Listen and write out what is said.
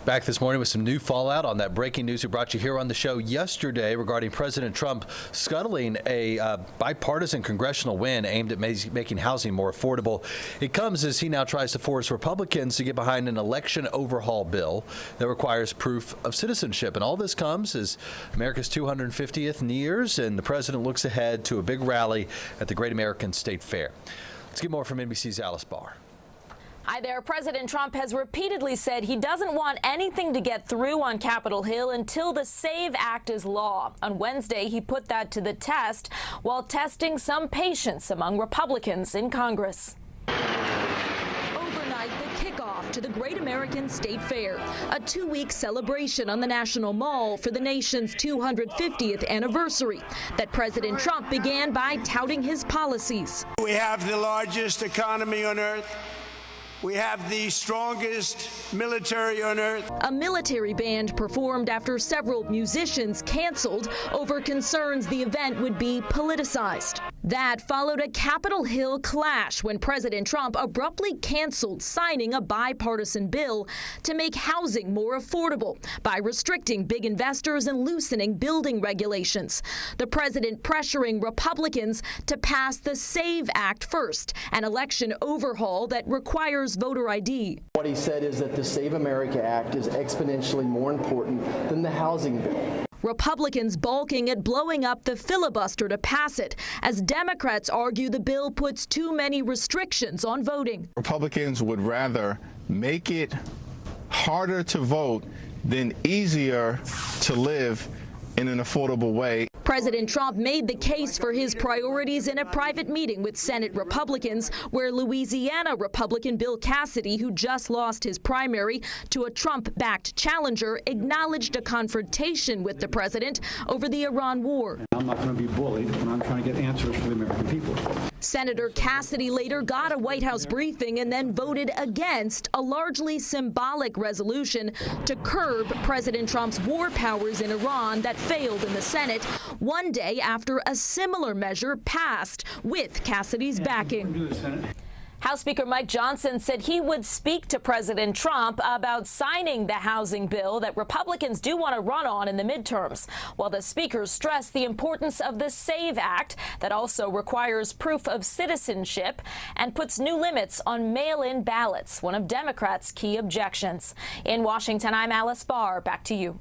Back this morning with some new fallout on that breaking news we brought you here on the show yesterday regarding President Trump scuttling a bipartisan congressional win aimed at making housing more affordable. It comes as he now tries to force Republicans to get behind an election overhaul bill that requires proof of citizenship. And all this comes as America's 250th New Year's, and the president looks ahead to a big rally at the Great American State Fair. Let's get more from NBC's Alice Barr. Hi there. President Trump has repeatedly said he doesn't want anything to get through on Capitol Hill until the SAVE Act is law. On Wednesday, he put that to the test while testing some patience among Republicans in Congress. Overnight, the kickoff to the Great American State Fair, a 2-week celebration on the National Mall for the nation's 250th anniversary that President Trump began by touting his policies. We have the largest economy on earth. We have the strongest military on earth. A military band performed after several musicians canceled over concerns the event would be politicized. That followed a Capitol Hill clash when President Trump abruptly canceled signing a bipartisan bill to make housing more affordable by restricting big investors and loosening building regulations. The president pressuring Republicans to pass the SAVE Act first, an election overhaul that requires voter ID. What he said is that the Save America Act is exponentially more important than the housing bill. Republicans balking at blowing up the filibuster to pass it, as Democrats argue the bill puts too many restrictions on voting. Republicans would rather make it harder to vote than easier to live in an affordable way. President Trump made the case for his priorities in a private meeting with Senate Republicans, where Louisiana Republican Bill Cassidy, who just lost his primary to a Trump-backed challenger, acknowledged a confrontation with the president over the Iran war. I'm not going to be bullied when I'm trying to get answers for the American people. Senator Cassidy later got a White House briefing and then voted against a largely symbolic resolution to curb President Trump's war powers in Iran that failed in the Senate, one day after a similar measure passed with Cassidy's backing. House Speaker Mike Johnson said he would speak to President Trump about signing the housing bill that Republicans do want to run on in the midterms, while the speaker stressed the importance of the SAVE Act that also requires proof of citizenship and puts new limits on mail-in ballots, one of Democrats' key objections. In Washington, I'm Alice Barr. Back to you.